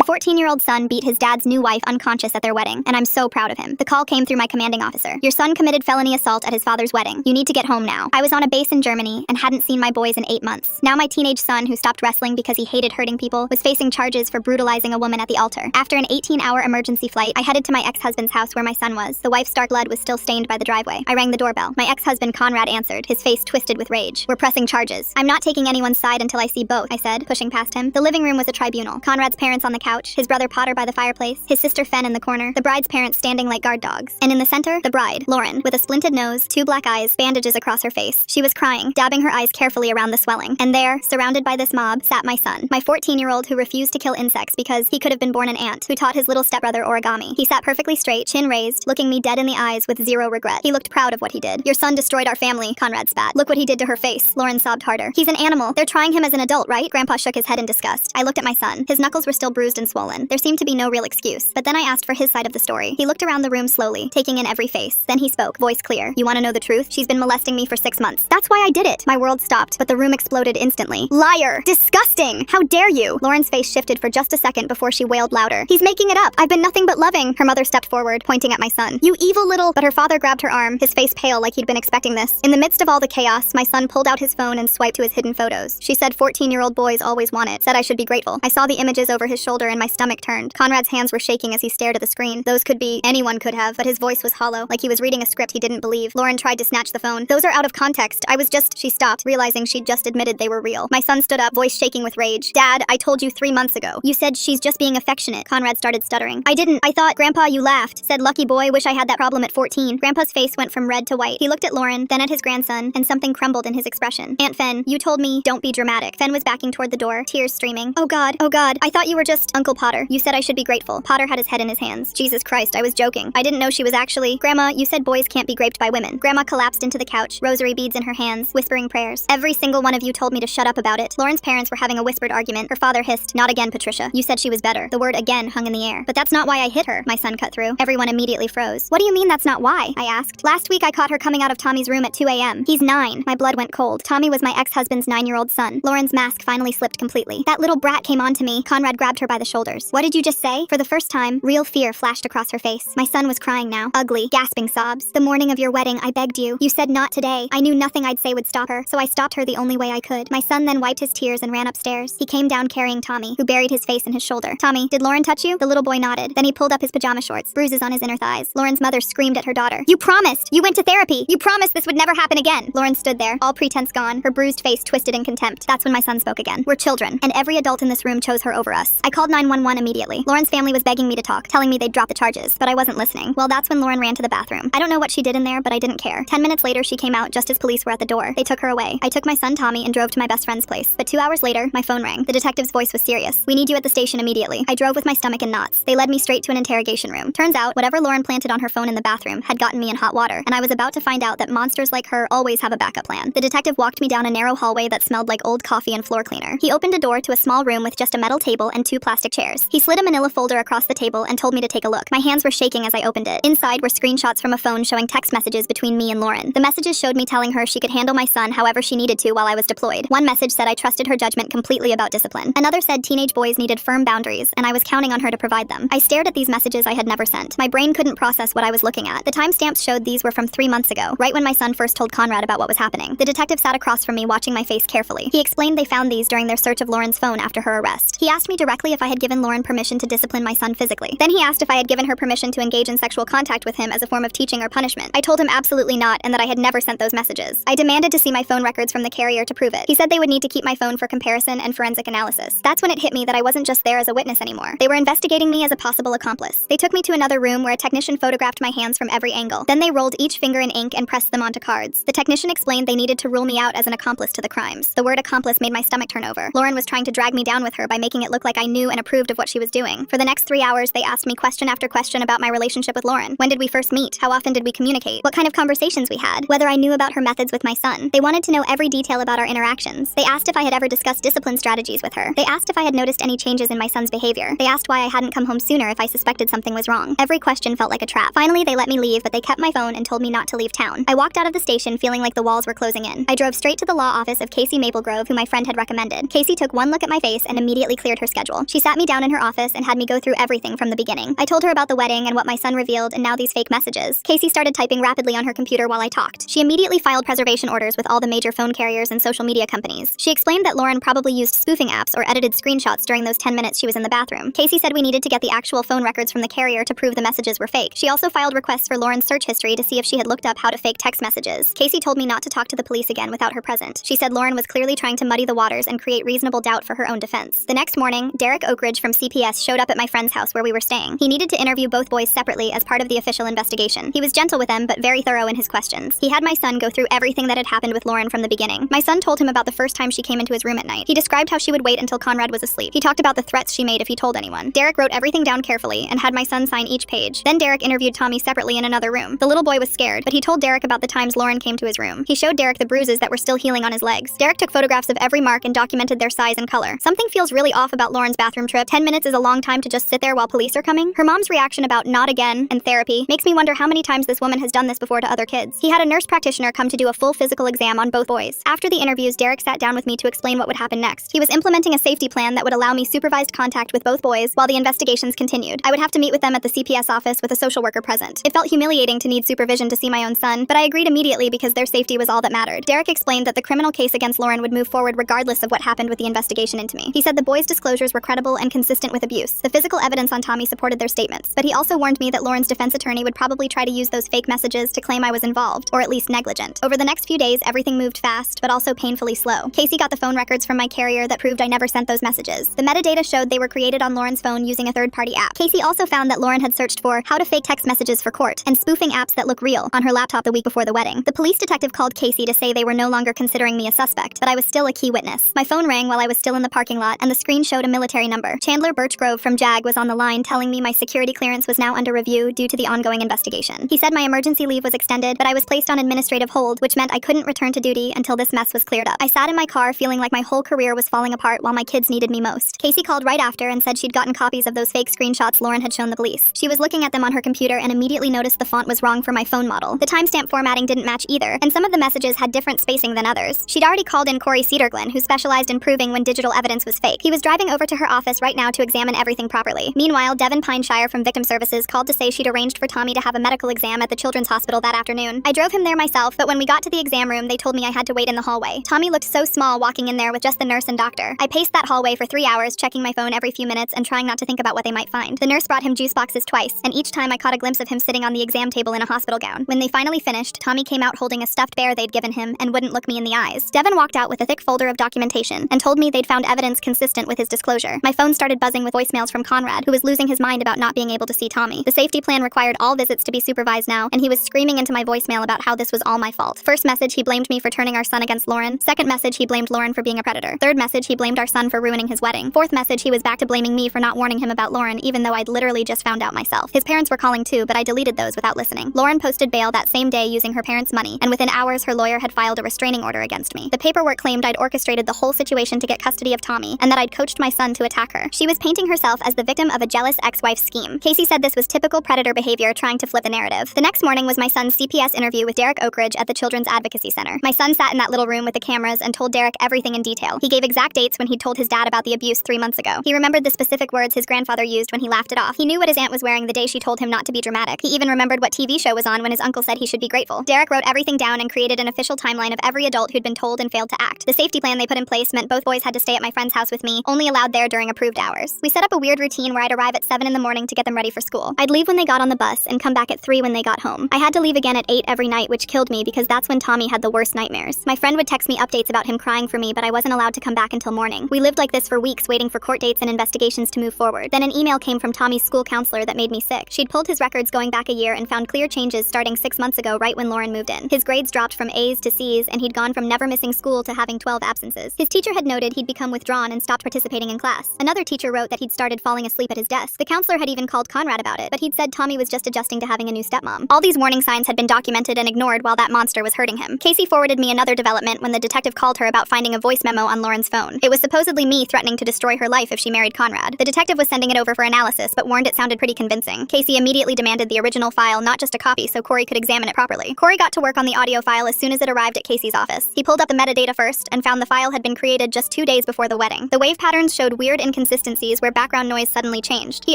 14-year-old son beat his dad's new wife unconscious at their wedding, and I'm so proud of him. The call came through my commanding officer. Your son committed felony assault at his father's wedding. You need to get home now. I was on a base in Germany and hadn't seen my boys in 8 months. Now my teenage son, who stopped wrestling because he hated hurting people, was facing charges for brutalizing a woman at the altar. After an 18-hour emergency flight, I headed to my ex-husband's house where my son was. The wife's dark blood was still stained by the driveway. I rang the doorbell. My ex-husband Conrad answered, his face twisted with rage. We're pressing charges. I'm not taking anyone's side until I see both, I said, pushing past him. The living room was a tribunal. Conrad's parents on the couch, his brother Potter by the fireplace, his sister Fen in the corner, the bride's parents standing like guard dogs. And in the center, the bride, Lauren, with a splinted nose, 2 black eyes, bandages across her face. She was crying, dabbing her eyes carefully around the swelling. And there, surrounded by this mob, sat my son, my 14-year-old who refused to kill insects because he could have been born an ant, who taught his little stepbrother origami. He sat perfectly straight, chin raised, looking me dead in the eyes with zero regret. He looked proud of what he did. Your son destroyed our family, Conrad spat. Look what he did to her face. Lauren sobbed harder. He's an animal. They're trying him as an adult, right? Grandpa shook his head in disgust. I looked at my son. His knuckles were still bruised and swollen. There seemed to be no real excuse. But then I asked for his side of the story. He looked around the room slowly, taking in every face. Then he spoke, voice clear. You want to know the truth? She's been molesting me for 6 months. That's why I did it. My world stopped, but the room exploded instantly. Liar! Disgusting! How dare you? Lauren's face shifted for just a second before she wailed louder. He's making it up. I've been nothing but loving. Her mother stepped forward, pointing at my son. You evil little... But her father grabbed her arm, his face pale like he'd been expecting this. In the midst of all the chaos, my son pulled out his phone and swiped to his hidden photos. She said 14-year-old boys always want it. Said I should be grateful. I saw the images over his shoulder and my stomach turned. Conrad's hands were shaking as he stared at the screen. Those could be... anyone could have, but his voice was hollow, like he was reading a script he didn't believe. Lauren tried to snatch the phone. Those are out of context. I was just... She stopped, realizing she'd just admitted they were real. My son stood up, voice shaking with rage. Dad, I told you 3 months ago. You said she's just being affectionate. Conrad started stuttering. I didn't. I thought, Grandpa, you laughed. Said, lucky boy, wish I had that problem at 14. Grandpa's face went from red to white. He looked at Lauren, then at his grandson, and something crumbled in his expression. Aunt Fen, you told me, don't be dramatic. Fen was backing toward the door, tears streaming. Oh God, I thought you were just Uncle Potter. You said I should be grateful. Potter had his head in his hands. Jesus Christ, I was joking. I didn't know she was actually... Grandma, you said boys can't be raped by women. Grandma collapsed into the couch, rosary beads in her hands, whispering prayers. Every single one of you told me to shut up about it. Lauren's parents were having a whispered argument. Her father hissed, not again, Patricia. You said she was better. The word again hung in the air. But that's not why I hit her, my son cut through. Everyone immediately froze. What do you mean that's not why? I asked. Last week I caught her coming out of Tommy's room at 2 a.m. He's 9. My blood went cold. Tommy was my ex-husband's 9-year-old son. Lauren's mask finally slipped completely. That little brat came on to me. Conrad grabbed her by the shoulders. What did you just say? For the first time, real fear flashed across her face. My son was crying now. Ugly, gasping sobs. The morning of your wedding, I begged you. You said not today. I knew nothing I'd say would stop her, so I stopped her the only way I could. My son then wiped his tears and ran upstairs. He came down carrying Tommy, who buried his face in his shoulder. Tommy, did Lauren touch you? The little boy nodded. Then he pulled up his pajama shorts, bruises on his inner thighs. Lauren's mother screamed at her daughter. You promised! You went to therapy! You promised this would never happen again! Lauren stood there, all pretense gone, her bruised face twisted in contempt. That's when my son spoke again. We're children, and every adult in this room chose her over us. I called 911 immediately. Lauren's family was begging me to talk, telling me they'd drop the charges, but I wasn't listening. Well, that's when Lauren ran to the bathroom. I don't know what she did in there, but I didn't care. 10 minutes later, she came out just as police were at the door. They took her away. I took my son Tommy and drove to my best friend's place. But 2 hours later, my phone rang. The detective's voice was serious. We need you at the station immediately. I drove with my stomach in knots. They led me straight to an interrogation room. Turns out, whatever Lauren planted on her phone in the bathroom had gotten me in hot water, and I was about to find out that monsters like her always have a backup plan. The detective walked me down a narrow hallway that smelled like old coffee and floor cleaner. He opened a door to a small room with just a metal table and 2 plastic chairs. He slid a manila folder across the table and told me to take a look. My hands were shaking as I opened it. Inside were screenshots from a phone showing text messages between me and Lauren. The messages showed me telling her she could handle my son however she needed to while I was deployed. One message said I trusted her judgment completely about discipline. Another said teenage boys needed firm boundaries, and I was counting on her to provide them. I stared at these messages I had never sent. My brain couldn't process what I was looking at. The timestamps showed these were from 3 months ago, right when my son first told Conrad about what was happening. The detective sat across from me watching my face carefully. He explained they found these during their search of Lauren's phone after her arrest. He asked me directly if I had given Lauren permission to discipline my son physically. Then he asked if I had given her permission to engage in sexual contact with him as a form of teaching or punishment. I told him absolutely not and that I had never sent those messages. I demanded to see my phone records from the carrier to prove it. He said they would need to keep my phone for comparison and forensic analysis. That's when it hit me that I wasn't just there as a witness anymore. They were investigating me as a possible accomplice. They took me to another room where a technician photographed my hands from every angle. Then they rolled each finger in ink and pressed them onto cards. The technician explained they needed to rule me out as an accomplice to the crimes. The word accomplice made my stomach turn over. Lauren was trying to drag me down with her by making it look like I knew and approved of what she was doing. For the next 3 hours, they asked me question after question about my relationship with Lauren. When did we first meet? How often did we communicate? What kind of conversations we had? Whether I knew about her methods with my son. They wanted to know every detail about our interactions. They asked if I had ever discussed discipline strategies with her. They asked if I had noticed any changes in my son's behavior. They asked why I hadn't come home sooner if I suspected something was wrong. Every question felt like a trap. Finally, they let me leave, but they kept my phone and told me not to leave town. I walked out of the station feeling like the walls were closing in. I drove straight to the law office of Casey Maplegrove, who my friend had recommended. Casey took one look at my face and immediately cleared her schedule. She sat sat me down in her office and had me go through everything from the beginning. I told her about the wedding and what my son revealed and now these fake messages. Casey started typing rapidly on her computer while I talked. She immediately filed preservation orders with all the major phone carriers and social media companies. She explained that Lauren probably used spoofing apps or edited screenshots during those 10 minutes she was in the bathroom. Casey said we needed to get the actual phone records from the carrier to prove the messages were fake. She also filed requests for Lauren's search history to see if she had looked up how to fake text messages. Casey told me not to talk to the police again without her present. She said Lauren was clearly trying to muddy the waters and create reasonable doubt for her own defense. The next morning, Derek Oakridge from CPS showed up at my friend's house where we were staying. He needed to interview both boys separately as part of the official investigation. He was gentle with them but very thorough in his questions. He had my son go through everything that had happened with Lauren from the beginning. My son told him about the first time she came into his room at night. He described how she would wait until Conrad was asleep. He talked about the threats she made if he told anyone. Derek wrote everything down carefully and had my son sign each page. Then Derek interviewed Tommy separately in another room. The little boy was scared, but he told Derek about the times Lauren came to his room. He showed Derek the bruises that were still healing on his legs. Derek took photographs of every mark and documented their size and color. Something feels really off about Lauren's bathroom trip. 10 minutes is a long time to just sit there while police are coming. Her mom's reaction about not again and therapy makes me wonder how many times this woman has done this before to other kids. He had a nurse practitioner come to do a full physical exam on both boys. After the interviews, Derek sat down with me to explain what would happen next. He was implementing a safety plan that would allow me supervised contact with both boys while the investigations continued. I would have to meet with them at the CPS office with a social worker present. It felt humiliating to need supervision to see my own son, but I agreed immediately because their safety was all that mattered. Derek explained that the criminal case against Lauren would move forward regardless of what happened with the investigation into me. He said the boys' disclosures were credible and consistent with abuse. The physical evidence on Tommy supported their statements, but he also warned me that Lauren's defense attorney would probably try to use those fake messages to claim I was involved, or at least negligent. Over the next few days, everything moved fast, but also painfully slow. Casey got the phone records from my carrier that proved I never sent those messages. The metadata showed they were created on Lauren's phone using a third-party app. Casey also found that Lauren had searched for how to fake text messages for court and spoofing apps that look real on her laptop the week before the wedding. The police detective called Casey to say they were no longer considering me a suspect, but I was still a key witness. My phone rang while I was still in the parking lot, and the screen showed a military number. Chandler Birchgrove from JAG was on the line telling me my security clearance was now under review due to the ongoing investigation. He said my emergency leave was extended, but I was placed on administrative hold, which meant I couldn't return to duty until this mess was cleared up. I sat in my car feeling like my whole career was falling apart while my kids needed me most. Casey called right after and said she'd gotten copies of those fake screenshots Lauren had shown the police. She was looking at them on her computer and immediately noticed the font was wrong for my phone model. The timestamp formatting didn't match either, and some of the messages had different spacing than others. She'd already called in Corey Cedarglin, who specialized in proving when digital evidence was fake. He was driving over to her office right now to examine everything properly. Meanwhile, Devin Pineshire from Victim Services called to say she'd arranged for Tommy to have a medical exam at the Children's Hospital that afternoon. I drove him there myself, but when we got to the exam room, they told me I had to wait in the hallway. Tommy looked so small walking in there with just the nurse and doctor. I paced that hallway for 3 hours, checking my phone every few minutes and trying not to think about what they might find. The nurse brought him juice boxes twice, and each time I caught a glimpse of him sitting on the exam table in a hospital gown. When they finally finished, Tommy came out holding a stuffed bear they'd given him and wouldn't look me in the eyes. Devin walked out with a thick folder of documentation and told me they'd found evidence consistent with his disclosure. My phone started buzzing with voicemails from Conrad, who was losing his mind about not being able to see Tommy. The safety plan required all visits to be supervised now, and he was screaming into my voicemail about how this was all my fault. First message, he blamed me for turning our son against Lauren. Second message, he blamed Lauren for being a predator. Third message, he blamed our son for ruining his wedding. Fourth message, he was back to blaming me for not warning him about Lauren, even though I'd literally just found out myself. His parents were calling too, but I deleted those without listening. Lauren posted bail that same day using her parents' money, and within hours her lawyer had filed a restraining order against me. The paperwork claimed I'd orchestrated the whole situation to get custody of Tommy, and that I'd coached my son to attack her. She was painting herself as the victim of a jealous ex-wife's scheme. Casey said this was typical predator behavior trying to flip the narrative. The next morning was my son's CPS interview with Derek Oakridge at the Children's Advocacy Center. My son sat in that little room with the cameras and told Derek everything in detail. He gave exact dates when he'd told his dad about the abuse 3 months ago. He remembered the specific words his grandfather used when he laughed it off. He knew what his aunt was wearing the day she told him not to be dramatic. He even remembered what TV show was on when his uncle said he should be grateful. Derek wrote everything down and created an official timeline of every adult who'd been told and failed to act. The safety plan they put in place meant both boys had to stay at my friend's house with me, only allowed there during approved hours. We set up a weird routine where I'd arrive at 7 in the morning to get them ready for school. I'd leave when they got on the bus and come back at 3 when they got home. I had to leave again at 8 every night, which killed me because that's when Tommy had the worst nightmares. My friend would text me updates about him crying for me, but I wasn't allowed to come back until morning. We lived like this for weeks, waiting for court dates and investigations to move forward. Then an email came from Tommy's school counselor that made me sick. She'd pulled his records going back a year and found clear changes starting 6 months ago, right when Lauren moved in. His grades dropped from A's to C's, and he'd gone from never missing school to having 12 absences. His teacher had noted he'd become withdrawn and stopped participating in class. Another teacher wrote that he'd started falling asleep at his desk. The counselor had even called Conrad about it, but he'd said Tommy was just adjusting to having a new stepmom. All these warning signs had been documented and ignored while that monster was hurting him. Casey forwarded me another development when the detective called her about finding a voice memo on Lauren's phone. It was supposedly me threatening to destroy her life if she married Conrad. The detective was sending it over for analysis, but warned it sounded pretty convincing. Casey immediately demanded the original file, not just a copy, so Corey could examine it properly. Corey got to work on the audio file as soon as it arrived at Casey's office. He pulled up the metadata first and found the file had been created just 2 days before the wedding. The wave patterns showed weird inconsistencies inconsistencies where background noise suddenly changed. He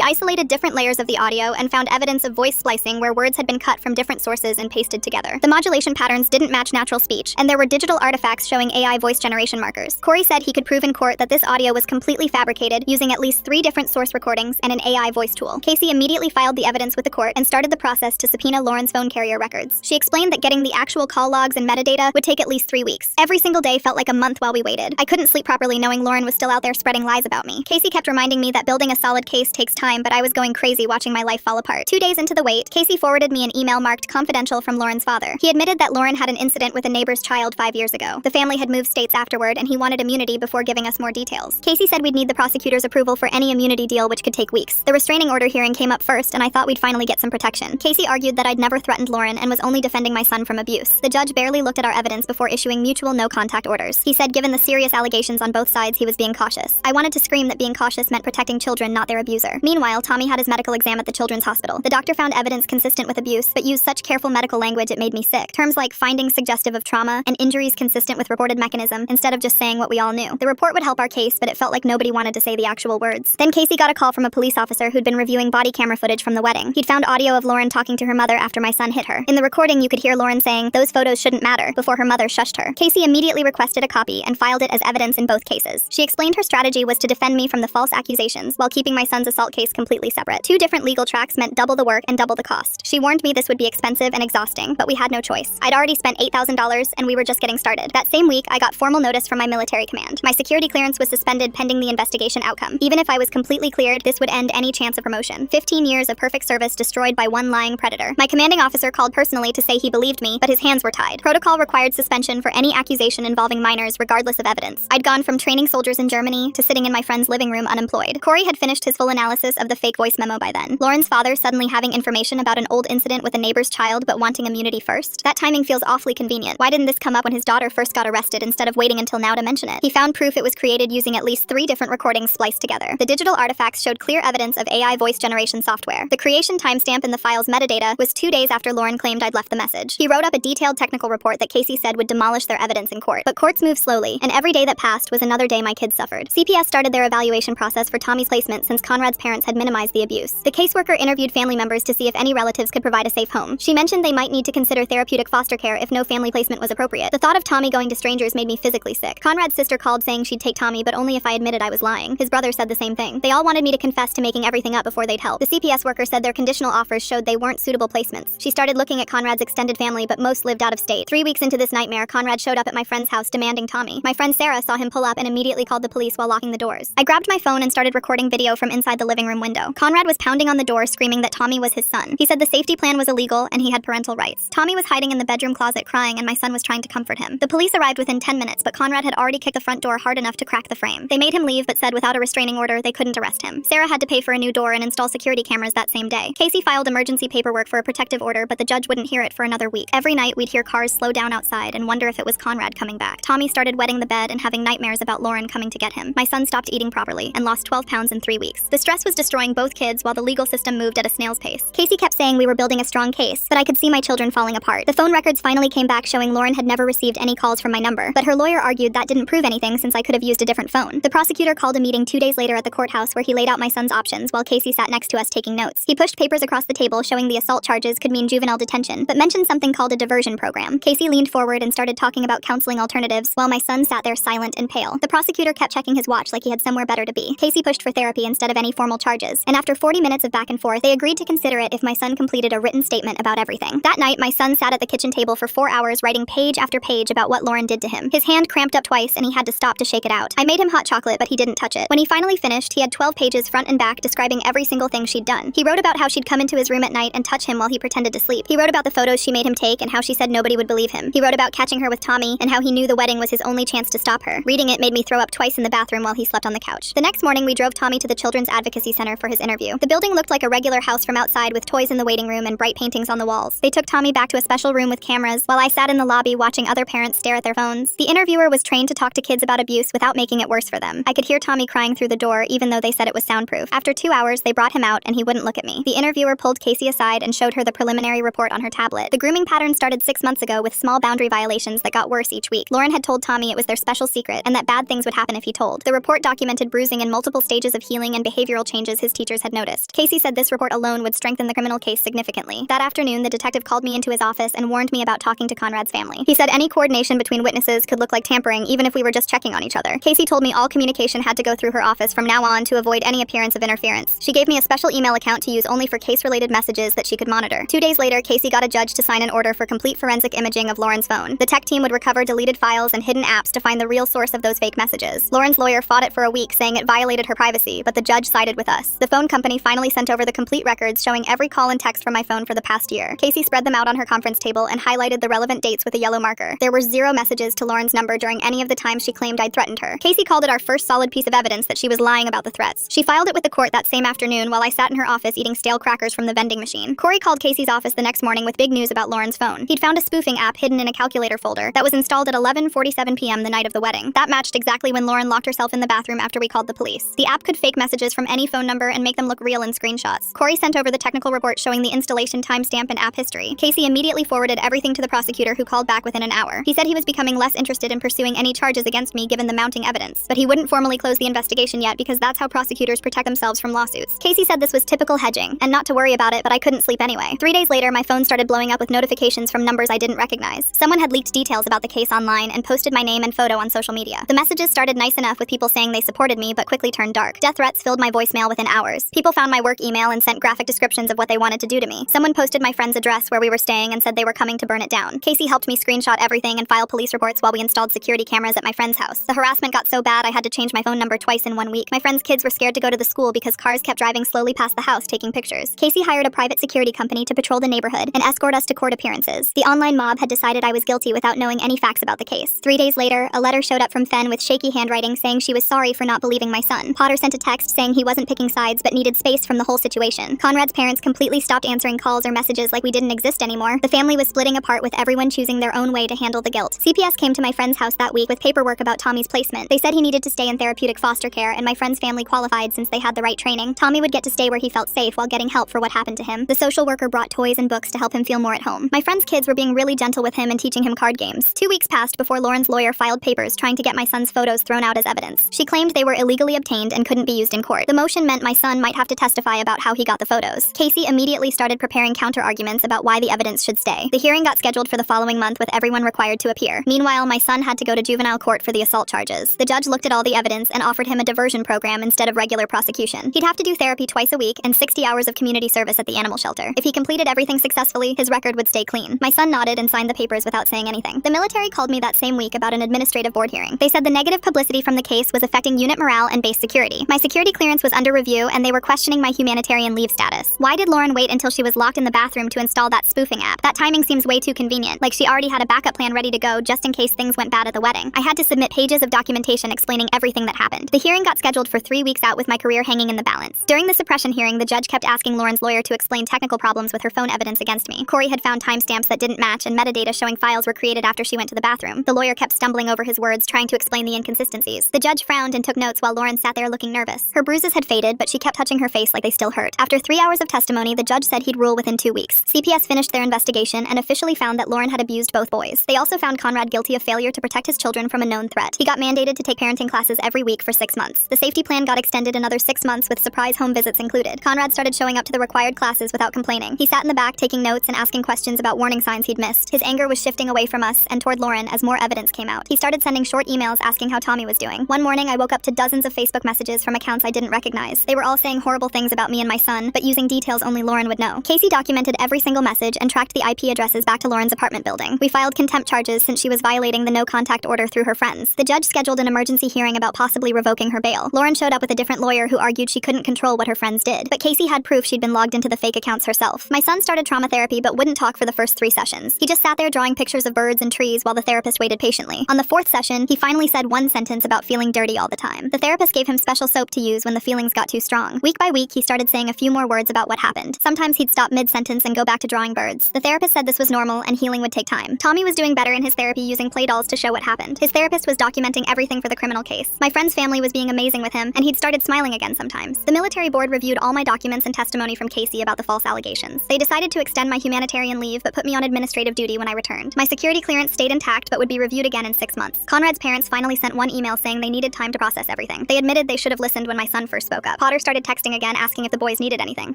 isolated different layers of the audio and found evidence of voice splicing where words had been cut from different sources and pasted together. The modulation patterns didn't match natural speech, and there were digital artifacts showing AI voice generation markers. Corey said he could prove in court that this audio was completely fabricated using at least 3 different source recordings and an AI voice tool. Casey immediately filed the evidence with the court and started the process to subpoena Lauren's phone carrier records. She explained that getting the actual call logs and metadata would take at least 3 weeks. Every single day felt like a month while we waited. I couldn't sleep properly knowing Lauren was still out there spreading lies about me. Casey kept reminding me that building a solid case takes time, but I was going crazy watching my life fall apart. 2 days into the wait, Casey forwarded me an email marked confidential from Lauren's father. He admitted that Lauren had an incident with a neighbor's child 5 years ago. The family had moved states afterward, and he wanted immunity before giving us more details. Casey said we'd need the prosecutor's approval for any immunity deal, which could take weeks. The restraining order hearing came up first, and I thought we'd finally get some protection. Casey argued that I'd never threatened Lauren and was only defending my son from abuse. The judge barely looked at our evidence before issuing mutual no-contact orders. He said given the serious allegations on both sides, he was being cautious. I wanted to scream that being cautious meant protecting children, not their abuser. Meanwhile, Tommy had his medical exam at the children's hospital. The doctor found evidence consistent with abuse, but used such careful medical language it made me sick. Terms like findings suggestive of trauma and injuries consistent with reported mechanism, instead of just saying what we all knew. The report would help our case, but it felt like nobody wanted to say the actual words. Then Casey got a call from a police officer who'd been reviewing body camera footage from the wedding. He'd found audio of Lauren talking to her mother after my son hit her. In the recording, you could hear Lauren saying, "Those photos shouldn't matter," before her mother shushed her. Casey immediately requested a copy and filed it as evidence in both cases. She explained her strategy was to defend me from the false accusations while keeping my son's assault case completely separate. 2 different legal tracks meant double the work and double the cost. She warned me this would be expensive and exhausting, but we had no choice. I'd already spent $8,000 and we were just getting started. That same week, I got formal notice from my military command. My security clearance was suspended pending the investigation outcome. Even if I was completely cleared, this would end any chance of promotion. 15 years of perfect service destroyed by one lying predator. My commanding officer called personally to say he believed me, but his hands were tied. Protocol required suspension for any accusation involving minors regardless of evidence. I'd gone from training soldiers in Germany to sitting in my friend's living room unemployed. Corey had finished his full analysis of the fake voice memo by then. Lauren's father suddenly having information about an old incident with a neighbor's child but wanting immunity first. That timing feels awfully convenient. Why didn't this come up when his daughter first got arrested instead of waiting until now to mention it? He found proof it was created using at least 3 different recordings spliced together. The digital artifacts showed clear evidence of AI voice generation software. The creation timestamp in the file's metadata was 2 days after Lauren claimed I'd left the message. He wrote up a detailed technical report that Casey said would demolish their evidence in court. But courts move slowly, and every day that passed was another day my kids suffered. CPS started their evaluation process for Tommy's placement since Conrad's parents had minimized the abuse. The caseworker interviewed family members to see if any relatives could provide a safe home. She mentioned they might need to consider therapeutic foster care if no family placement was appropriate. The thought of Tommy going to strangers made me physically sick. Conrad's sister called saying she'd take Tommy, but only if I admitted I was lying. His brother said the same thing. They all wanted me to confess to making everything up before they'd help. The CPS worker said their conditional offers showed they weren't suitable placements. She started looking at Conrad's extended family, but most lived out of state. 3 weeks into this nightmare, Conrad showed up at my friend's house demanding Tommy. My friend Sarah saw him pull up and immediately called the police while locking the doors. I grabbed my phone and started recording video from inside the living room window. Conrad was pounding on the door screaming that Tommy was his son. He said the safety plan was illegal and he had parental rights. Tommy was hiding in the bedroom closet crying and my son was trying to comfort him. The police arrived within 10 minutes, but Conrad had already kicked the front door hard enough to crack the frame. They made him leave but said without a restraining order they couldn't arrest him. Sarah had to pay for a new door and install security cameras that same day. Casey filed emergency paperwork for a protective order, but the judge wouldn't hear it for another week. Every night we'd hear cars slow down outside and wonder if it was Conrad coming back. Tommy started wetting the bed and having nightmares about Lauren coming to get him. My son stopped eating properly and lost 12 pounds in 3 weeks. The stress was destroying both kids while the legal system moved at a snail's pace. Casey kept saying we were building a strong case, but I could see my children falling apart. The phone records finally came back showing Lauren had never received any calls from my number, but her lawyer argued that didn't prove anything since I could have used a different phone. The prosecutor called a meeting 2 days later at the courthouse where he laid out my son's options while Casey sat next to us taking notes. He pushed papers across the table showing the assault charges could mean juvenile detention, but mentioned something called a diversion program. Casey leaned forward and started talking about counseling alternatives while my son sat there silent and pale. The prosecutor kept checking his watch like he had somewhere better to be. Casey pushed for therapy instead of any formal charges, and after 40 minutes of back and forth, they agreed to consider it if my son completed a written statement about everything. That night, my son sat at the kitchen table for 4 hours writing page after page about what Lauren did to him. His hand cramped up twice and he had to stop to shake it out. I made him hot chocolate, but he didn't touch it. When he finally finished, he had 12 pages front and back describing every single thing she'd done. He wrote about how she'd come into his room at night and touch him while he pretended to sleep. He wrote about the photos she made him take and how she said nobody would believe him. He wrote about catching her with Tommy and how he knew the wedding was his only chance to stop her. Reading it made me throw up twice in the bathroom while he slept on the couch. The next morning, we drove Tommy to the Children's Advocacy Center for his interview. The building looked like a regular house from outside with toys in the waiting room and bright paintings on the walls. They took Tommy back to a special room with cameras while I sat in the lobby watching other parents stare at their phones. The interviewer was trained to talk to kids about abuse without making it worse for them. I could hear Tommy crying through the door even though they said it was soundproof. After 2 hours, they brought him out and he wouldn't look at me. The interviewer pulled Casey aside and showed her the preliminary report on her tablet. The grooming pattern started 6 months ago with small boundary violations that got worse each week. Lauren had told Tommy it was their special secret and that bad things would happen if he told. The report documented brutal bruising and multiple stages of healing and behavioral changes his teachers had noticed. Casey said this report alone would strengthen the criminal case significantly. That afternoon, the detective called me into his office and warned me about talking to Conrad's family. He said any coordination between witnesses could look like tampering even if we were just checking on each other. Casey told me all communication had to go through her office from now on to avoid any appearance of interference. She gave me a special email account to use only for case-related messages that she could monitor. 2 days later, Casey got a judge to sign an order for complete forensic imaging of Lauren's phone. The tech team would recover deleted files and hidden apps to find the real source of those fake messages. Lauren's lawyer fought it for a week, saying it violated her privacy, but the judge sided with us. The phone company finally sent over the complete records showing every call and text from my phone for the past year. Casey spread them out on her conference table and highlighted the relevant dates with a yellow marker. There were 0 messages to Lauren's number during any of the times she claimed I'd threatened her. Casey called it our first solid piece of evidence that she was lying about the threats. She filed it with the court that same afternoon while I sat in her office eating stale crackers from the vending machine. Corey called Casey's office the next morning with big news about Lauren's phone. He'd found a spoofing app hidden in a calculator folder that was installed at 11:47 p.m. the night of the wedding. That matched exactly when Lauren locked herself in the bathroom after we called the police. The app could fake messages from any phone number and make them look real in screenshots. Corey sent over the technical report showing the installation timestamp and app history. Casey immediately forwarded everything to the prosecutor, who called back within an hour. He said he was becoming less interested in pursuing any charges against me given the mounting evidence, but he wouldn't formally close the investigation yet because that's how prosecutors protect themselves from lawsuits. Casey said this was typical hedging, and not to worry about it, but I couldn't sleep anyway. 3 days later, my phone started blowing up with notifications from numbers I didn't recognize. Someone had leaked details about the case online and posted my name and photo on social media. The messages started nice enough with people saying they supported me, but quickly turned dark. Death threats filled my voicemail within hours. People found my work email and sent graphic descriptions of what they wanted to do to me. Someone posted my friend's address where we were staying and said they were coming to burn it down. Casey helped me screenshot everything and file police reports while we installed security cameras at my friend's house. The harassment got so bad I had to change my phone number twice in 1 week. My friend's kids were scared to go to the school because cars kept driving slowly past the house taking pictures. Casey hired a private security company to patrol the neighborhood and escort us to court appearances. The online mob had decided I was guilty without knowing any facts about the case. 3 days later, a letter showed up from Fen with shaky handwriting saying she was sorry for not believing my son. Potter sent a text saying he wasn't picking sides but needed space from the whole situation. Conrad's parents completely stopped answering calls or messages like we didn't exist anymore. The family was splitting apart with everyone choosing their own way to handle the guilt. CPS came to my friend's house that week with paperwork about Tommy's placement. They said he needed to stay in therapeutic foster care, and my friend's family qualified since they had the right training. Tommy would get to stay where he felt safe while getting help for what happened to him. The social worker brought toys and books to help him feel more at home. My friend's kids were being really gentle with him and teaching him card games. 2 weeks passed before Lauren's lawyer filed papers trying to get my son's photos thrown out as evidence. She claimed they were illegally obtained and couldn't be used in court. The motion meant my son might have to testify about how he got the photos. Casey immediately started preparing counter-arguments about why the evidence should stay. The hearing got scheduled for the following month with everyone required to appear. Meanwhile, my son had to go to juvenile court for the assault charges. The judge looked at all the evidence and offered him a diversion program instead of regular prosecution. He'd have to do therapy twice a week and 60 hours of community service at the animal shelter. If he completed everything successfully, his record would stay clean. My son nodded and signed the papers without saying anything. The military called me that same week about an administrative board hearing. They said the negative publicity from the case was affecting unit morale and base security. My security clearance was under review and they were questioning my humanitarian leave status. Why did Lauren wait until she was locked in the bathroom to install that spoofing app? That timing seems way too convenient, like she already had a backup plan ready to go just in case things went bad at the wedding. I had to submit pages of documentation explaining everything that happened. The hearing got scheduled for 3 weeks out with my career hanging in the balance. During the suppression hearing, the judge kept asking Lauren's lawyer to explain technical problems with her phone evidence against me. Corey had found timestamps that didn't match and metadata showing files were created after she went to the bathroom. The lawyer kept stumbling over his words, trying to explain the inconsistencies. The judge frowned and took notes while Lauren sat there looking nervous. Her bruises had faded, but she kept touching her face like they still hurt. After 3 hours of testimony, the judge said he'd rule within 2 weeks. CPS finished their investigation and officially found that Lauren had abused both boys. They also found Conrad guilty of failure to protect his children from a known threat. He got mandated to take parenting classes every week for 6 months. The safety plan got extended another 6 months with surprise home visits included. Conrad started showing up to the required classes without complaining. He sat in the back taking notes and asking questions about warning signs he'd missed. His anger was shifting away from us and toward Lauren as more evidence came out. He started sending short emails asking how Tommy was doing. One morning, I woke up to dozens of Facebook messages from accounts I didn't recognize. They were all saying horrible things about me and my son, but using details only Lauren would know. Casey documented every single message and tracked the IP addresses back to Lauren's apartment building. We filed contempt charges since she was violating the no-contact order through her friends. The judge scheduled an emergency hearing about possibly revoking her bail. Lauren showed up with a different lawyer who argued she couldn't control what her friends did, but Casey had proof she'd been logged into the fake accounts herself. My son started trauma therapy but wouldn't talk for the first 3 sessions. He just sat there drawing pictures of birds and trees while the therapist waited patiently. On the 4th session, he finally said one sentence about feeling dirty all the time. The therapist gave him special soap to use when the feelings got too strong. Week by week, he started saying a few more words about what happened. Sometimes he'd stop mid-sentence and go back to drawing birds. The therapist said this was normal and healing would take time. Tommy was doing better in his therapy using play dolls to show what happened. His therapist was documenting everything for the criminal case. My friend's family was being amazing with him, and he'd started smiling again sometimes. The military board reviewed all my documents and testimony from Casey about the false allegations. They decided to extend my humanitarian leave but put me on administrative duty when I returned. My security clearance stayed intact but would be reviewed again in 6 months. Conrad's parents finally sent one email saying they needed time to process everything. everything. They admitted they should have listened when my son first spoke up. Potter started texting again, asking if the boys needed anything.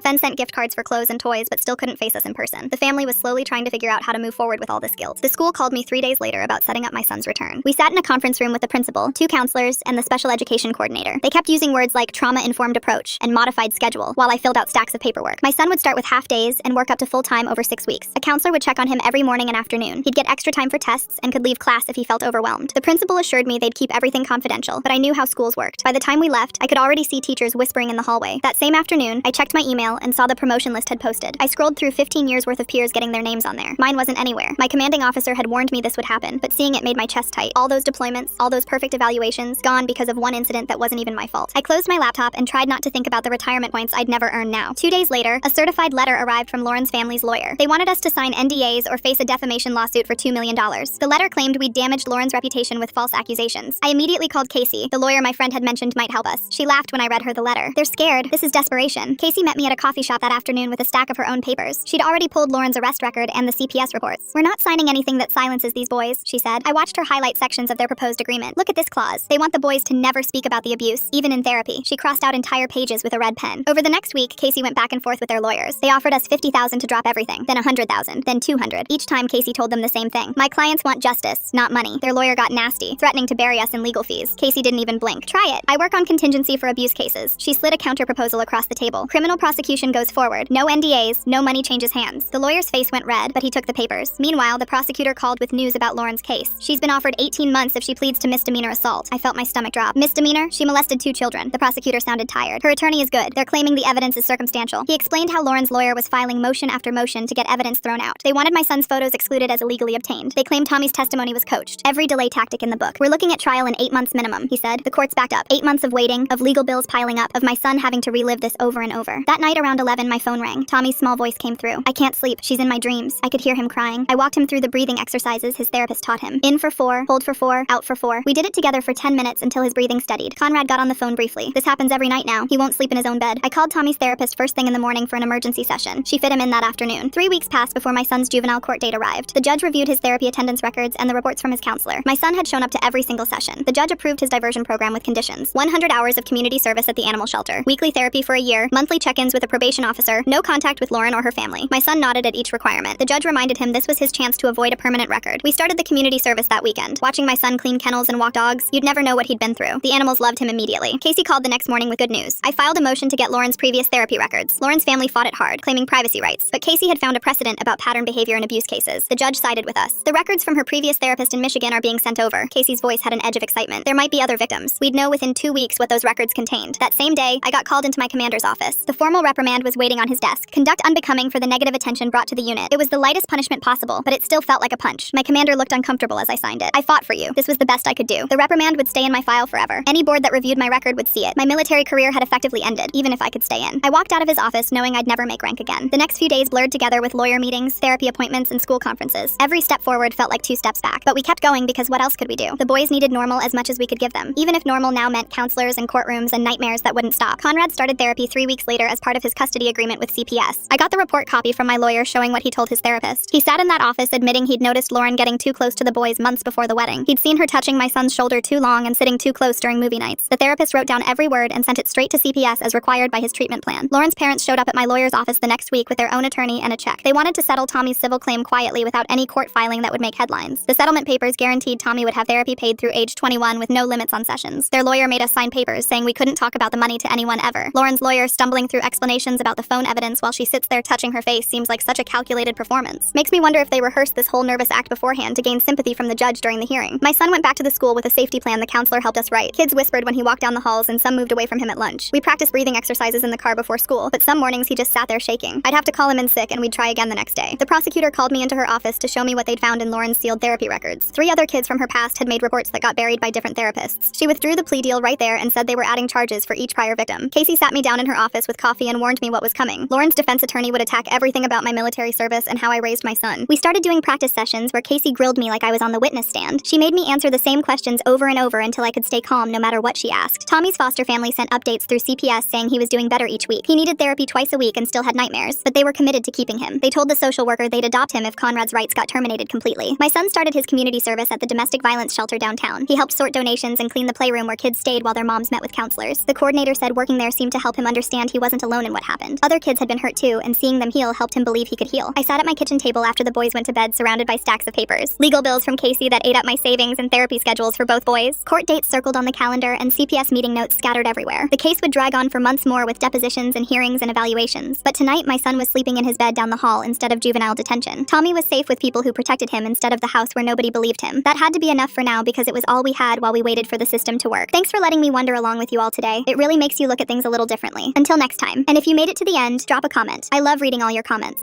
Fen sent gift cards for clothes and toys, but still couldn't face us in person. The family was slowly trying to figure out how to move forward with all this guilt. The school called me 3 days later about setting up my son's return. We sat in a conference room with the principal, 2 counselors, and the special education coordinator. They kept using words like trauma-informed approach and modified schedule while I filled out stacks of paperwork. My son would start with half days and work up to full time over 6 weeks. A counselor would check on him every morning and afternoon. He'd get extra time for tests and could leave class if he felt overwhelmed. The principal assured me they'd keep everything confidential, but I knew how schools worked. By the time we left, I could already see teachers whispering in the hallway. That same afternoon, I checked my email and saw the promotion list had posted. I scrolled through 15 years worth of peers getting their names on there. Mine wasn't anywhere. My commanding officer had warned me this would happen, but seeing it made my chest tight. All those deployments, all those perfect evaluations, gone because of one incident that wasn't even my fault. I closed my laptop and tried not to think about the retirement points I'd never earn now. 2 days later, a certified letter arrived from Lauren's family's lawyer. They wanted us to sign NDAs or face a defamation lawsuit for $2 million. The letter claimed we'd damaged Lauren's reputation with false accusations. I immediately called Casey, the lawyer my friend had mentioned might help us. She laughed when I read her the letter. They're scared. This is desperation. Casey met me at a coffee shop that afternoon with a stack of her own papers. She'd already pulled Lauren's arrest record and the CPS reports. We're not signing anything that silences these boys, she said. I watched her highlight sections of their proposed agreement. Look at this clause. They want the boys to never speak about the abuse, even in therapy. She crossed out entire pages with a red pen. Over the next week, Casey went back and forth with their lawyers. They offered us $50,000 to drop everything, then $100,000, then $200. Each time Casey told them the same thing. My clients want justice, not money. Their lawyer got nasty, threatening to bury us in legal fees. Casey didn't even blink. Try it. I work on contingency for abuse cases. She slid a counter proposal across the table. Criminal prosecution goes forward. No NDAs, no money changes hands. The lawyer's face went red, but he took the papers. Meanwhile, the prosecutor called with news about Lauren's case. She's been offered 18 months if she pleads to misdemeanor assault. I felt my stomach drop. Misdemeanor? She molested 2 children. The prosecutor sounded tired. Her attorney is good. They're claiming the evidence is circumstantial. He explained how Lauren's lawyer was filing motion after motion to get evidence thrown out. They wanted my son's photos excluded as illegally obtained. They claimed Tommy's testimony was coached. Every delay tactic in the book. We're looking at trial in 8 months minimum, he said. The court's backed up. 8 months of waiting, of legal bills piling up, of my son having to relive this over and over. That night around 11, my phone rang. Tommy's small voice came through. I can't sleep. She's in my dreams. I could hear him crying. I walked him through the breathing exercises his therapist taught him. In for 4, hold for 4, out for 4. We did it together for 10 minutes until his breathing steadied. Conrad got on the phone briefly. This happens every night now. He won't sleep in his own bed. I called Tommy's therapist first thing in the morning for an emergency session. She fit him in that afternoon. 3 weeks passed before my son's juvenile court date arrived. The judge reviewed his therapy attendance records and the reports from his counselor. My son had shown up to every single session. The judge approved his diversion program with conditions. 100 hours of community service at the animal shelter. Weekly therapy for a year. Monthly check-ins with a probation officer. No contact with Lauren or her family. My son nodded at each requirement. The judge reminded him this was his chance to avoid a permanent record. We started the community service that weekend. Watching my son clean kennels and walk dogs, you'd never know what he'd been through. The animals loved him immediately. Casey called the next morning with good news. I filed a motion to get Lauren's previous therapy records. Lauren's family fought it hard, claiming privacy rights. But Casey had found a precedent about pattern behavior in abuse cases. The judge sided with us. The records from her previous therapist in Michigan are being sent over. Casey's voice had an edge of excitement. There might be other victims. We'd know within 2 weeks what those records contained. That same day, I got called into my commander's office. The formal reprimand was waiting on his desk. Conduct unbecoming for the negative attention brought to the unit. It was the lightest punishment possible, but it still felt like a punch. My commander looked uncomfortable as I signed it. I fought for you. This was the best I could do. The reprimand would stay in my file forever. Any board that reviewed my record would see it. My military career had effectively ended, even if I could stay in. I walked out of his office knowing I'd never make rank again. The next few days blurred together with lawyer meetings, therapy appointments, and school conferences. Every step forward felt like 2 steps back. But we kept going because what else could we do? The boys needed normal as much as we could give them, even if normal now meant counselors and courtrooms and nightmares that wouldn't stop. Conrad started therapy 3 weeks later as part of his custody agreement with CPS. I got the report copy from my lawyer showing what he told his therapist. He sat in that office admitting he'd noticed Lauren getting too close to the boys months before the wedding. He'd seen her touching my son's shoulder too long and sitting too close during movie nights. The therapist wrote down every word and sent it straight to CPS as required by his treatment plan. Lauren's parents showed up at my lawyer's office the next week with their own attorney and a check. They wanted to settle Tommy's civil claim quietly without any court filing that would make headlines. The settlement papers guaranteed Tommy would have therapy paid through age 21 with no limits on sessions. Their lawyer made us sign papers saying we couldn't talk about the money to anyone ever. Lauren's lawyer stumbling through explanations about the phone evidence while she sits there touching her face seems like such a calculated performance. Makes me wonder if they rehearsed this whole nervous act beforehand to gain sympathy from the judge during the hearing. My son went back to the school with a safety plan the counselor helped us write. Kids whispered when he walked down the halls and some moved away from him at lunch. We practiced breathing exercises in the car before school, but some mornings he just sat there shaking. I'd have to call him in sick and we'd try again the next day. The prosecutor called me into her office to show me what they'd found in Lauren's sealed therapy records. 3 other kids from her past had made reports that got buried by different therapists. She withdrew the plea deal right there and said they were adding charges for each prior victim. Casey sat me down in her office with coffee and warned me what was coming. Lauren's defense attorney would attack everything about my military service and how I raised my son. We started doing practice sessions where Casey grilled me like I was on the witness stand. She made me answer the same questions over and over until I could stay calm no matter what she asked. Tommy's foster family sent updates through CPS saying he was doing better each week. He needed therapy twice a week and still had nightmares, but they were committed to keeping him. They told the social worker they'd adopt him if Conrad's rights got terminated completely. My son started his community service at the domestic violence shelter downtown. He helped sort donations and clean the playroom where our kids stayed while their moms met with counselors. The coordinator said working there seemed to help him understand he wasn't alone in what happened. Other kids had been hurt too, and seeing them heal helped him believe he could heal. I sat at my kitchen table after the boys went to bed, surrounded by stacks of papers. Legal bills from Casey that ate up my savings and therapy schedules for both boys. Court dates circled on the calendar and CPS meeting notes scattered everywhere. The case would drag on for months more with depositions and hearings and evaluations. But tonight, my son was sleeping in his bed down the hall instead of juvenile detention. Tommy was safe with people who protected him instead of the house where nobody believed him. That had to be enough for now because it was all we had while we waited for the system to work. Thanks for letting me wonder along with you all today. It really makes you look at things a little differently. Until next time. And if you made it to the end, drop a comment. I love reading all your comments.